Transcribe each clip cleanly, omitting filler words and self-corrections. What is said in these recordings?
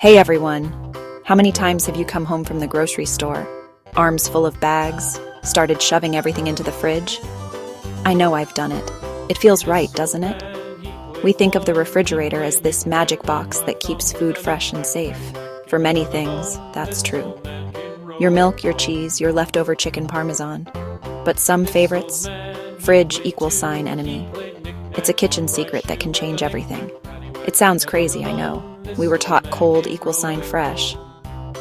Hey everyone! How many times have you come home from the grocery store, arms full of bags, started shoving everything into the fridge? I know I've done it. It feels right, doesn't it? We think of the refrigerator as this magic box that keeps food fresh and safe. For many things, that's true. Your milk, your cheese, your leftover chicken parmesan. But some favorites? Fridge = enemy. It's a kitchen secret that can change everything. It sounds crazy, I know. We were taught cold = fresh.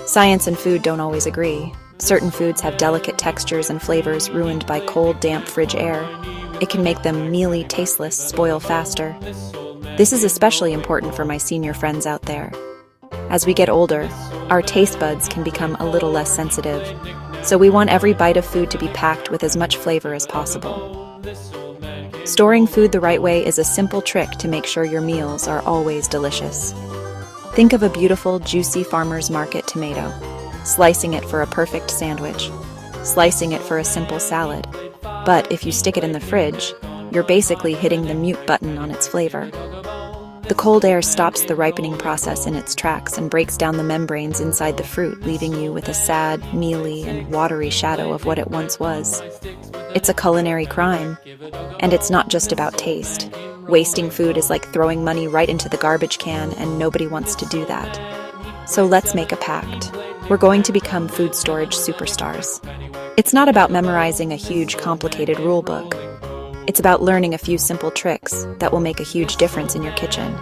Science and food don't always agree. Certain foods have delicate textures and flavors ruined by cold, damp fridge air. It can make them mealy, tasteless, spoil faster. This is especially important for my senior friends out there. As we get older, our taste buds can become a little less sensitive, so we want every bite of food to be packed with as much flavor as possible. Storing food the right way is a simple trick to make sure your meals are always delicious. Think of a beautiful, juicy farmer's market tomato, slicing it for a perfect sandwich, slicing it for a simple salad. But if you stick it in the fridge, you're basically hitting the mute button on its flavor. The cold air stops the ripening process in its tracks and breaks down the membranes inside the fruit, leaving you with a sad, mealy, and watery shadow of what it once was. It's a culinary crime, and it's not just about taste. Wasting food is like throwing money right into the garbage can, and nobody wants to do that. So let's make a pact. We're going to become food storage superstars. It's not about memorizing a huge, complicated rule book. It's about learning a few simple tricks that will make a huge difference in your kitchen.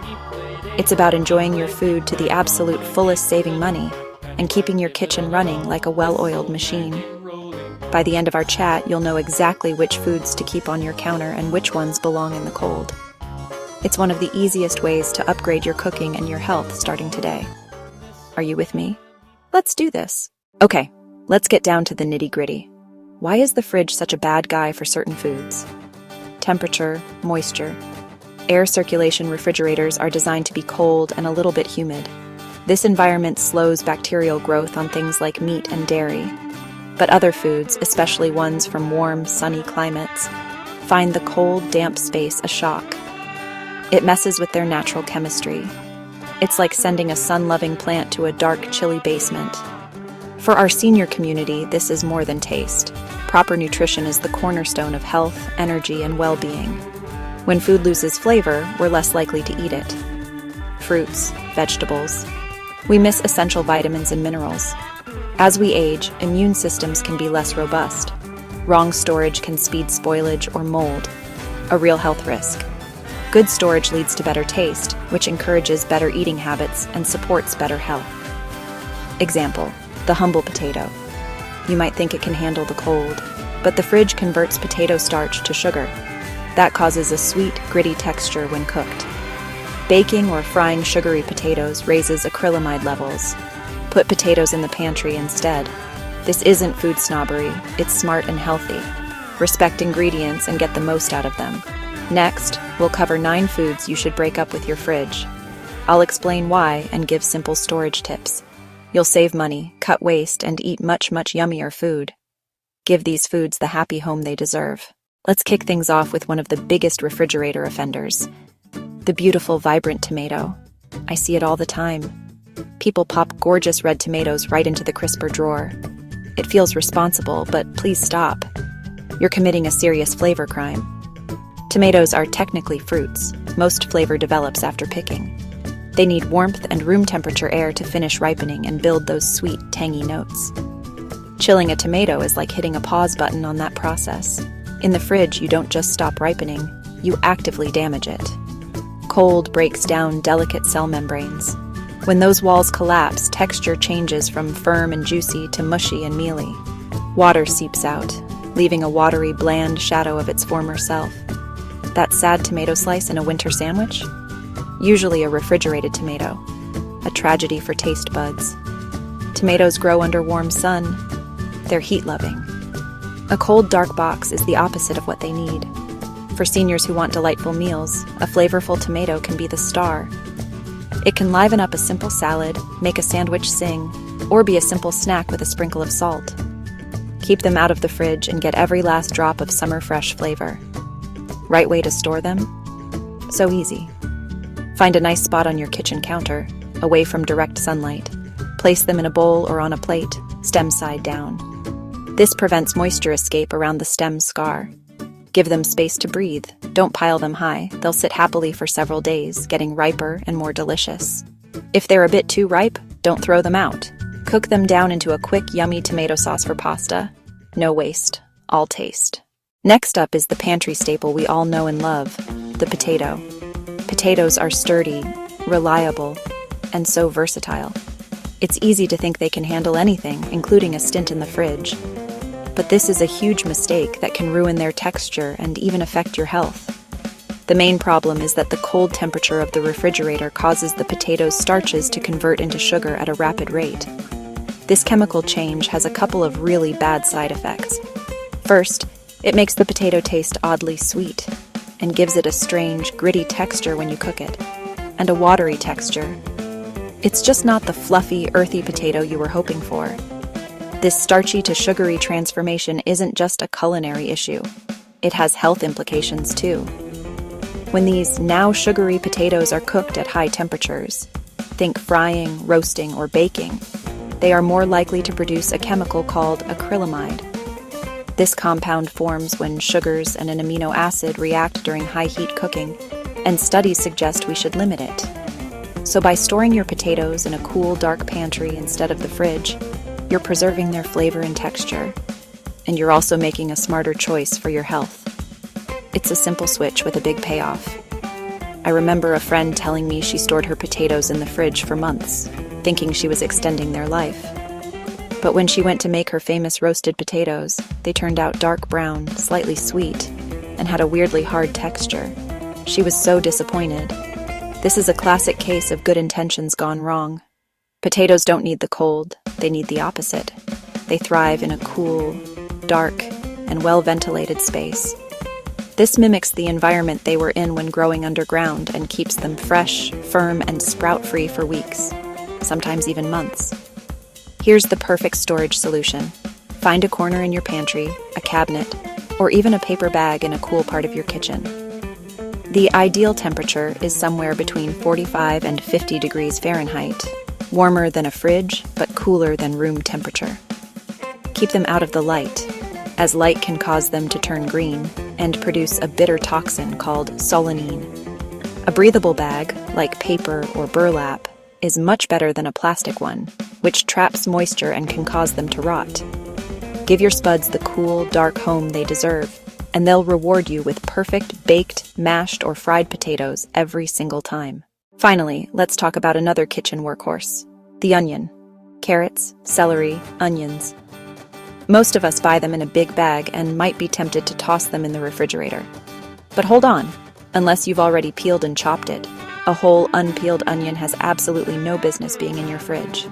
It's about enjoying your food to the absolute fullest, saving money, and keeping your kitchen running like a well-oiled machine. By the end of our chat, you'll know exactly which foods to keep on your counter and which ones belong in the cold. It's one of the easiest ways to upgrade your cooking and your health starting today. Are you with me? Let's do this. Okay, let's get down to the nitty-gritty. Why is the fridge such a bad guy for certain foods? Temperature, moisture. Air circulation refrigerators are designed to be cold and a little bit humid. This environment slows bacterial growth on things like meat and dairy. But other foods, especially ones from warm, sunny climates, find the cold, damp space a shock. It messes with their natural chemistry. It's like sending a sun-loving plant to a dark, chilly basement. For our senior community, this is more than taste. Proper nutrition is the cornerstone of health, energy, and well-being. When food loses flavor, we're less likely to eat it. Fruits, vegetables. We miss essential vitamins and minerals. As we age, immune systems can be less robust. Wrong storage can speed spoilage or mold, a real health risk. Good storage leads to better taste, which encourages better eating habits and supports better health. Example, the humble potato. You might think it can handle the cold, but the fridge converts potato starch to sugar. That causes a sweet, gritty texture when cooked. Baking or frying sugary potatoes raises acrylamide levels. Put potatoes in the pantry instead. This isn't food snobbery, it's smart and healthy. Respect ingredients and get the most out of them. Next, we'll cover 9 foods you should break up with your fridge. I'll explain why and give simple storage tips. You'll save money, cut waste, and eat much, much yummier food. Give these foods the happy home they deserve. Let's kick things off with one of the biggest refrigerator offenders. The beautiful, vibrant tomato. I see it all the time. People pop gorgeous red tomatoes right into the crisper drawer. It feels responsible, but please stop. You're committing a serious flavor crime. Tomatoes are technically fruits. Most flavor develops after picking. They need warmth and room temperature air to finish ripening and build those sweet, tangy notes. Chilling a tomato is like hitting a pause button on that process. In the fridge, you don't just stop ripening, you actively damage it. Cold breaks down delicate cell membranes. When those walls collapse, texture changes from firm and juicy to mushy and mealy. Water seeps out, leaving a watery, bland shadow of its former self. That sad tomato slice in a winter sandwich? Usually a refrigerated tomato. A tragedy for taste buds. Tomatoes grow under warm sun. They're heat-loving. A cold, dark box is the opposite of what they need. For seniors who want delightful meals, a flavorful tomato can be the star. It can liven up a simple salad, make a sandwich sing, or be a simple snack with a sprinkle of salt. Keep them out of the fridge and get every last drop of summer fresh flavor. Right way to store them? So easy. Find a nice spot on your kitchen counter, away from direct sunlight. Place them in a bowl or on a plate, stem side down. This prevents moisture escape around the stem scar. Give them space to breathe. Don't pile them high. They'll sit happily for several days, getting riper and more delicious. If they're a bit too ripe, don't throw them out. Cook them down into a quick, yummy tomato sauce for pasta. No waste, all taste. Next up is the pantry staple we all know and love, the potato. Potatoes are sturdy, reliable, and so versatile. It's easy to think they can handle anything, including a stint in the fridge. But this is a huge mistake that can ruin their texture and even affect your health. The main problem is that the cold temperature of the refrigerator causes the potatoes' starches to convert into sugar at a rapid rate. This chemical change has a couple of really bad side effects. First, it makes the potato taste oddly sweet and gives it a strange, gritty texture when you cook it, and a watery texture. It's just not the fluffy, earthy potato you were hoping for. This starchy to sugary transformation isn't just a culinary issue. It has health implications too. When these now sugary potatoes are cooked at high temperatures, think frying, roasting, or baking, they are more likely to produce a chemical called acrylamide. This compound forms when sugars and an amino acid react during high heat cooking, and studies suggest we should limit it. So by storing your potatoes in a cool, dark pantry instead of the fridge, you're preserving their flavor and texture, and you're also making a smarter choice for your health. It's a simple switch with a big payoff. I remember a friend telling me she stored her potatoes in the fridge for months, thinking she was extending their life. But when she went to make her famous roasted potatoes, they turned out dark brown, slightly sweet, and had a weirdly hard texture. She was so disappointed. This is a classic case of good intentions gone wrong. Potatoes don't need the cold, they need the opposite. They thrive in a cool, dark, and well-ventilated space. This mimics the environment they were in when growing underground and keeps them fresh, firm, and sprout-free for weeks, sometimes even months. Here's the perfect storage solution. Find a corner in your pantry, a cabinet, or even a paper bag in a cool part of your kitchen. The ideal temperature is somewhere between 45 and 50 degrees Fahrenheit, warmer than a fridge, but cooler than room temperature. Keep them out of the light, as light can cause them to turn green and produce a bitter toxin called solanine. A breathable bag, like paper or burlap, is much better than a plastic one, which traps moisture and can cause them to rot. Give your spuds the cool, dark home they deserve, and they'll reward you with perfect baked, mashed, or fried potatoes every single time. Finally, let's talk about another kitchen workhorse, the onion. Carrots, celery, onions. Most of us buy them in a big bag and might be tempted to toss them in the refrigerator. But hold on, unless you've already peeled and chopped it. A whole unpeeled onion has absolutely no business being in your fridge.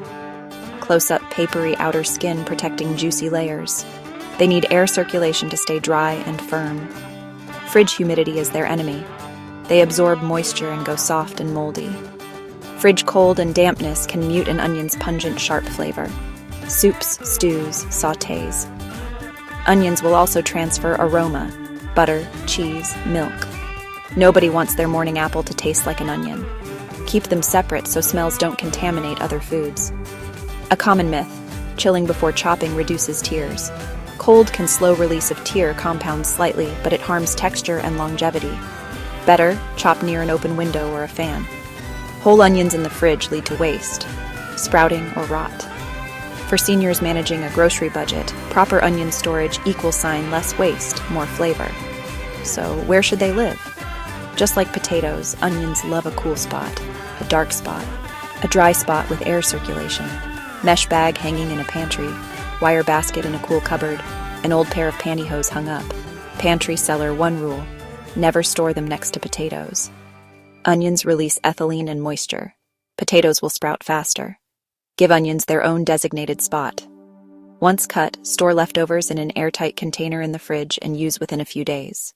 Close-up papery outer skin protecting juicy layers. They need air circulation to stay dry and firm. Fridge humidity is their enemy. They absorb moisture and go soft and moldy. Fridge cold and dampness can mute an onion's pungent, sharp flavor. Soups, stews, sautés. Onions will also transfer aroma, butter, cheese, milk. Nobody wants their morning apple to taste like an onion. Keep them separate so smells don't contaminate other foods. A common myth, chilling before chopping reduces tears. Cold can slow release of tear compounds slightly, but it harms texture and longevity. Better, chop near an open window or a fan. Whole onions in the fridge lead to waste, sprouting, or rot. For seniors managing a grocery budget, proper onion storage = less waste, more flavor. So where should they live? Just like potatoes, onions love a cool spot, a dark spot, a dry spot with air circulation, mesh bag hanging in a pantry, wire basket in a cool cupboard, an old pair of pantyhose hung up. Pantry cellar 1 rule: never store them next to potatoes. Onions release ethylene and moisture. Potatoes will sprout faster. Give onions their own designated spot. Once cut, store leftovers in an airtight container in the fridge and use within a few days.